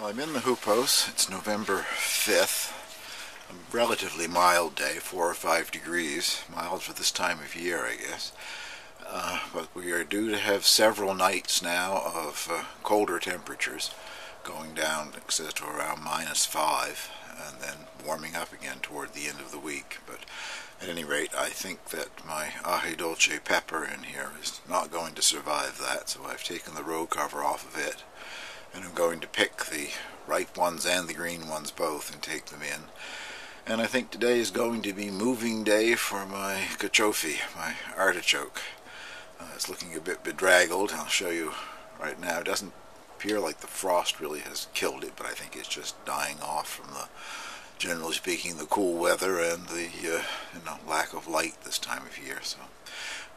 Well, I'm in the hoop house. It's November 5th. A relatively mild day, 4 or 5 degrees. Mild for this time of year, I guess. But we are due to have several nights now of colder temperatures, going down to around -5, and then warming up again toward the end of the week. But at any rate, I think that my aje dulce pepper in here is not going to survive that, so I've taken the row cover off of it. And I'm going to pick the ripe ones and the green ones both and take them in. And I think today is going to be moving day for my cachofe, my artichoke. It's looking a bit bedraggled. I'll show you right now. It doesn't appear like the frost really has killed it, but I think it's just dying off from the, generally speaking, the cool weather and the lack of light this time of year. So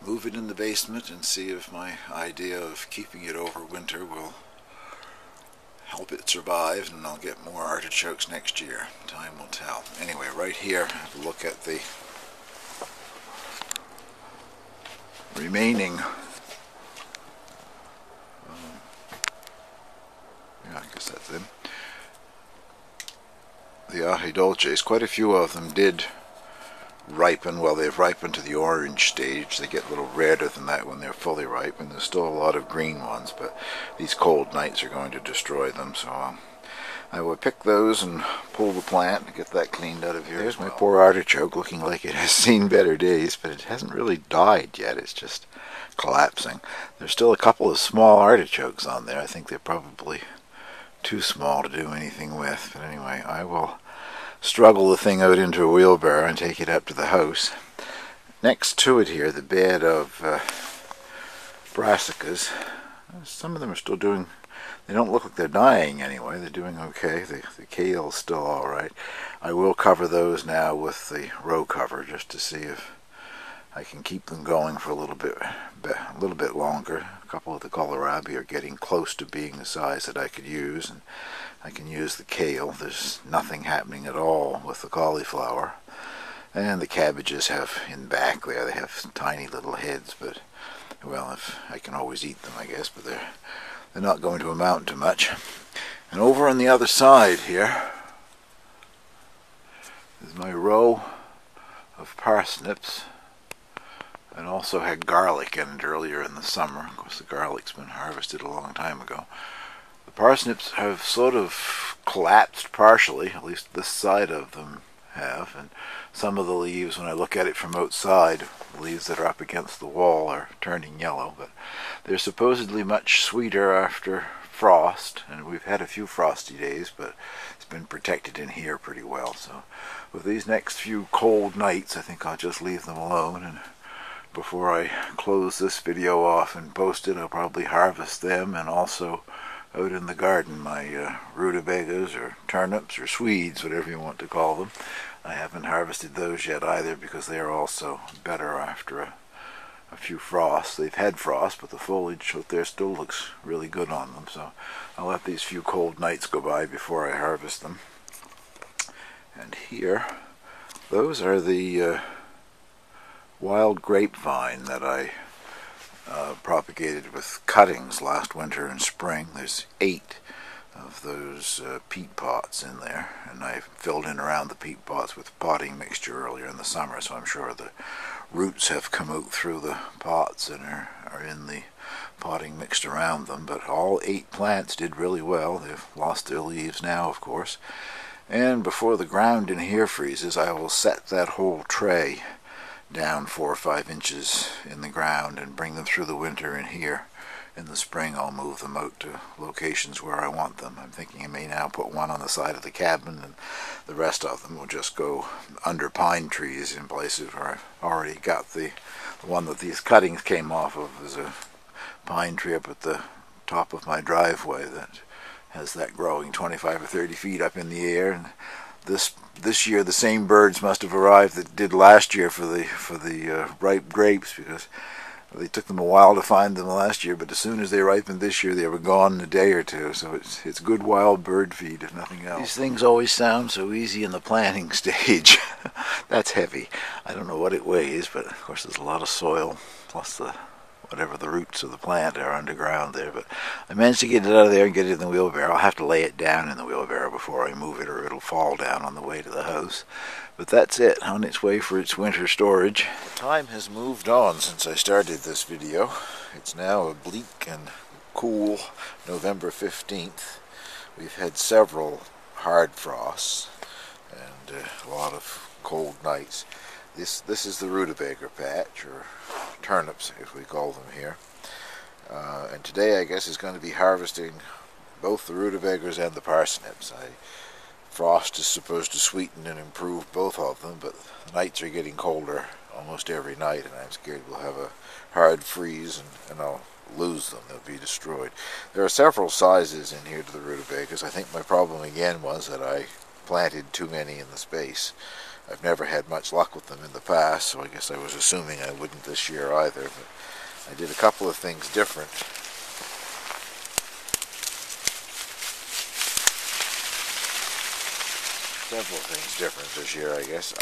move it in the basement and see if my idea of keeping it over winter will help it survive, and I'll get more artichokes next year. Time will tell. Anyway, right here, have a look at the remaining, I guess that's them, the aje dulces. Quite a few of them did ripen. Well, they've ripened to the orange stage. They get a little redder than that when they're fully ripe, and there's still a lot of green ones, but these cold nights are going to destroy them, so I will pick those and pull the plant and get that cleaned out of here. There's my poor artichoke, looking like it has seen better days, but it hasn't really died yet. It's just collapsing. There's still a couple of small artichokes on there. I think they're probably too small to do anything with, but anyway, I will struggle the thing out into a wheelbarrow and take it up to the house. Next to it here, the bed of brassicas. Some of them are still doing, they don't look like they're dying anyway. They're doing okay. The kale's still alright. I will cover those now with the row cover just to see if I can keep them going for a little bit longer. A couple of the kohlrabi are getting close to being the size that I could use, and I can use the kale. There's nothing happening at all with the cauliflower. And the cabbages have, in back there, they have tiny little heads, but, well, if I can always eat them, I guess, but they're not going to amount to much. And over on the other side here is my row of parsnips, and also had garlic in it earlier in the summer. Of course, the garlic's been harvested a long time ago. The parsnips have sort of collapsed partially, at least this side of them have, and some of the leaves, when I look at it from outside, the leaves that are up against the wall are turning yellow, but they're supposedly much sweeter after frost, and we've had a few frosty days, but it's been protected in here pretty well. So with these next few cold nights, I think I'll just leave them alone, and before I close this video off and post it, I'll probably harvest them, and also out in the garden my rutabagas or turnips or Swedes, whatever you want to call them. I haven't harvested those yet either, because they are also better after a few frosts. They've had frost, but the foliage out there still looks really good on them, so I'll let these few cold nights go by before I harvest them. And here, those are the wild grapevine that I propagated with cuttings last winter and spring. There's 8 of those peat pots in there, and I filled in around the peat pots with potting mixture earlier in the summer, so I'm sure the roots have come out through the pots and are in the potting mixed around them. But all 8 plants did really well. They've lost their leaves now, of course, and before the ground in here freezes, I will set that whole tray down 4 or 5 inches in the ground and bring them through the winter in here. In the spring, I'll move them out to locations where I want them. I'm thinking I may now put one on the side of the cabin, and the rest of them will just go under pine trees in places where I've already got the one that these cuttings came off of. Is a pine tree up at the top of my driveway that has that growing 25 or 30 feet up in the air. And this year the same birds must have arrived that did last year for the ripe grapes, because they took them a while to find them last year, but as soon as they ripened this year, they were gone in a day or two. So it's good wild bird feed, if nothing else. These things always sound so easy in the planting stage. That's heavy. I don't know what it weighs, but of course there's a lot of soil, plus the whatever the roots of the plant are underground there. But I managed to get it out of there and get it in the wheelbarrow. I'll have to lay it down in the wheelbarrow before I move it, or it'll fall down on the way to the house. But that's it, on its way for its winter storage. The time has moved on since I started this video. It's now a bleak and cool November 15th. We've had several hard frosts and a lot of cold nights. This is the rutabaga patch, or turnips if we call them here. And today I guess is going to be harvesting both the rutabagas and the parsnips. Frost is supposed to sweeten and improve both of them, but the nights are getting colder almost every night, and I'm scared we'll have a hard freeze and I'll lose them. They'll be destroyed. There are several sizes in here to the rutabagas. I think my problem again was that I planted too many in the space. I've never had much luck with them in the past, so I guess I was assuming I wouldn't this year either, but I did a couple of things different. Several things different this year, I guess.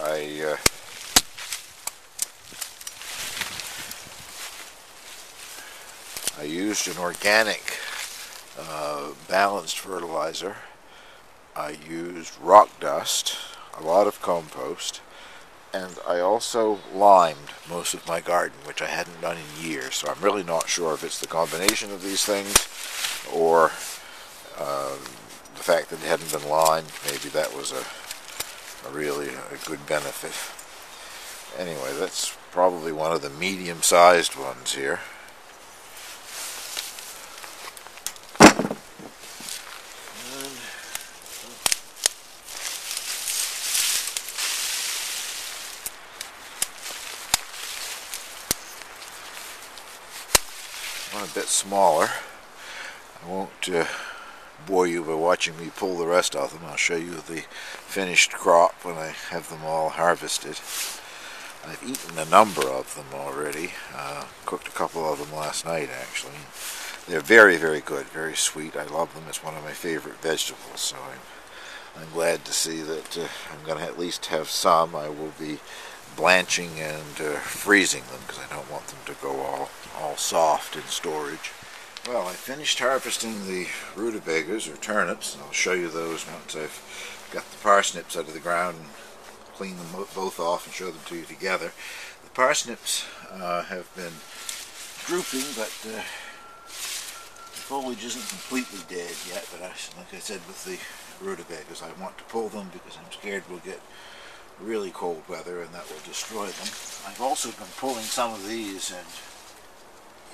I used an organic balanced fertilizer. I used rock dust, a lot of compost, and I also limed most of my garden, which I hadn't done in years, so I'm really not sure if it's the combination of these things or the fact that it hadn't been limed. Maybe that was a really good benefit. Anyway, that's probably one of the medium-sized ones here. One a bit smaller. I won't bore you by watching me pull the rest of them. I'll show you the finished crop when I have them all harvested. I've eaten a number of them already. Cooked a couple of them last night actually. They're very, very good, very sweet. I love them. It's one of my favorite vegetables, so I'm glad to see that I'm going to at least have some. I will be blanching and freezing them because I don't want them to go all soft in storage. Well, I finished harvesting the rutabagas, or turnips, and I'll show you those once I've got the parsnips out of the ground and clean them both off and show them to you together. The parsnips have been drooping, but the foliage isn't completely dead yet, but like I said with the rutabagas, I want to pull them because I'm scared we'll get really cold weather and that will destroy them. I've also been pulling some of these and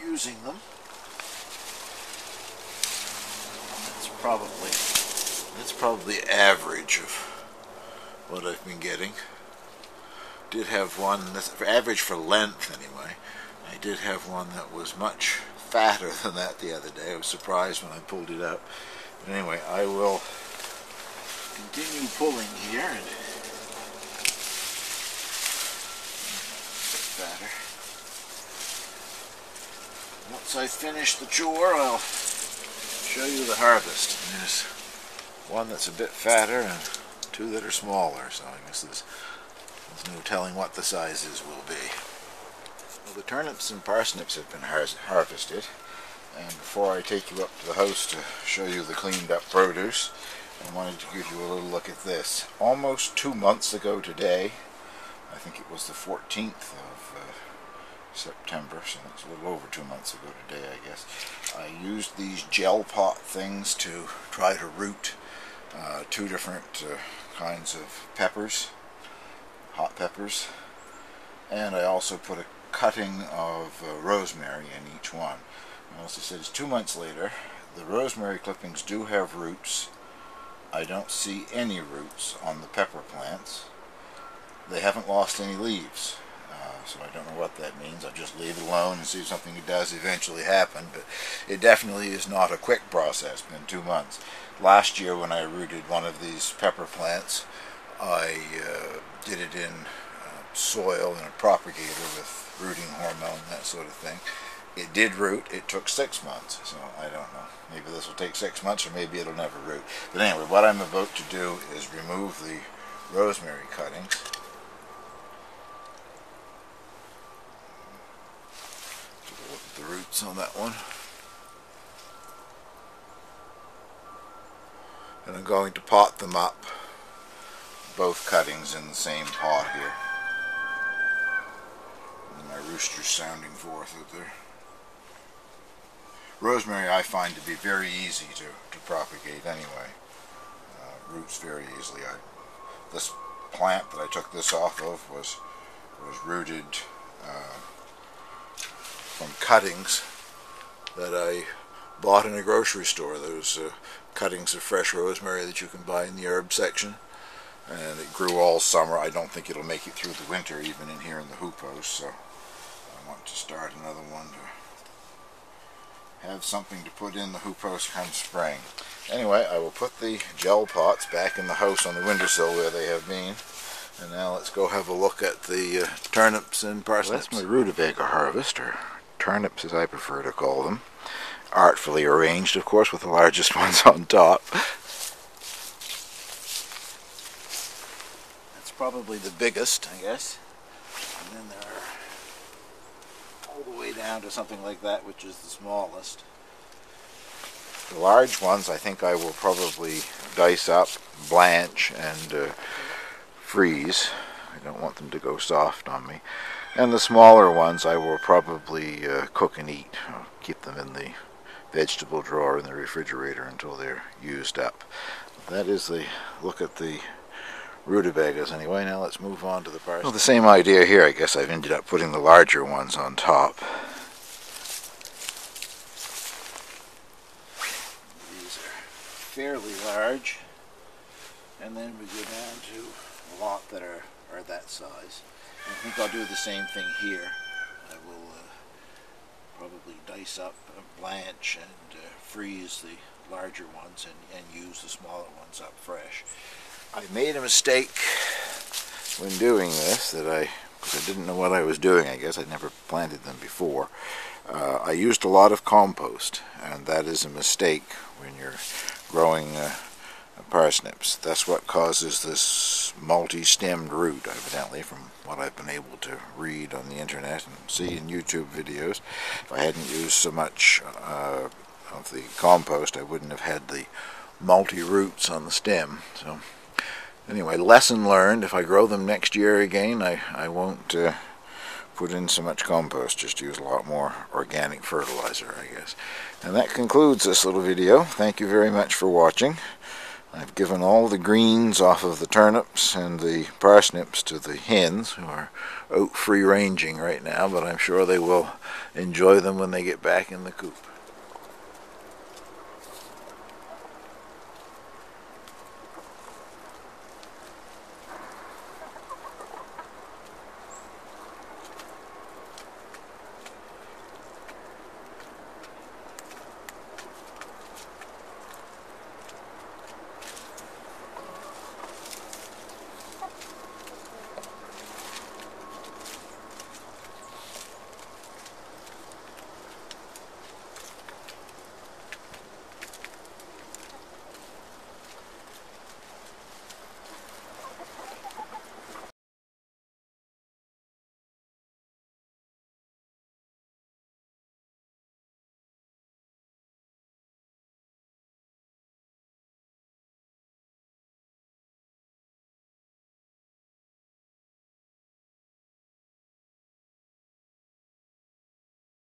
using them. That's probably average of what I've been getting. Did have one that's average for length anyway. I did have one that was much fatter than that the other day. I was surprised when I pulled it up. But anyway, I will continue pulling here and fatter. Once I finish the chore, I'll show you the harvest. And there's one that's a bit fatter and two that are smaller, so I guess there's no telling what the sizes will be. Well, the turnips and parsnips have been harvested, and before I take you up to the house to show you the cleaned up produce, I wanted to give you a little look at this. Almost 2 months ago today, I think it was the 14th of September, so that's a little over 2 months ago today, I guess. I used these gel pot things to try to root two different kinds of peppers, hot peppers, and I also put a cutting of rosemary in each one. And as I said, it's 2 months later. The rosemary clippings do have roots. I don't see any roots on the pepper plants. They haven't lost any leaves. So I don't know what that means. I'll just leave it alone and see if something does eventually happen. But it definitely is not a quick process. It's been 2 months. Last year when I rooted one of these pepper plants, I did it in soil in a propagator with rooting hormone, that sort of thing. It did root. It took 6 months. So I don't know. Maybe this will take 6 months or maybe it'll never root. But anyway, what I'm about to do is remove the rosemary cuttings. The parsnips on that one. And I'm going to pot them up, both cuttings in the same pot here. And my rooster's sounding forth out there. Rosemary I find to be very easy to propagate anyway. Roots very easily. This plant that I took this off of was rooted from cuttings that I bought in a grocery store. Those cuttings of fresh rosemary that you can buy in the herb section. And it grew all summer. I don't think it'll make it through the winter even in here in the hoop house, so I want to start another one to have something to put in the hoop house come spring. Anyway, I will put the gel pots back in the house on the windowsill where they have been. And now let's go have a look at the turnips and parsnips. Well, that's my rutabaga harvest, or turnips as I prefer to call them. Artfully arranged, of course, with the largest ones on top. That's probably the biggest, I guess. And then there are all the way down to something like that, which is the smallest. The large ones I think I will probably dice up, blanch, and freeze. I don't want them to go soft on me. And the smaller ones I will probably cook and eat. I'll keep them in the vegetable drawer in the refrigerator until they're used up. That is the look at the rutabagas anyway. Now let's move on to the parsnips. Well, the same idea here. I guess I've ended up putting the larger ones on top. These are fairly large, and then we go down to a lot that are that size. And I think I'll do the same thing here. I will probably dice up, blanch, and freeze the larger ones and use the smaller ones up fresh. I made a mistake when doing this because I didn't know what I was doing. I guess I'd never planted them before. I used a lot of compost, and that is a mistake when you're growing parsnips. That's what causes this multi-stemmed root, evidently, from what I've been able to read on the internet and see in YouTube videos. If I hadn't used so much of the compost, I wouldn't have had the multi-roots on the stem. So anyway, lesson learned. If I grow them next year again, I won't put in so much compost, just use a lot more organic fertilizer, I guess. And that concludes this little video. Thank you very much for watching. I've given all the greens off of the turnips and the parsnips to the hens, who are out free ranging right now, but I'm sure they will enjoy them when they get back in the coop.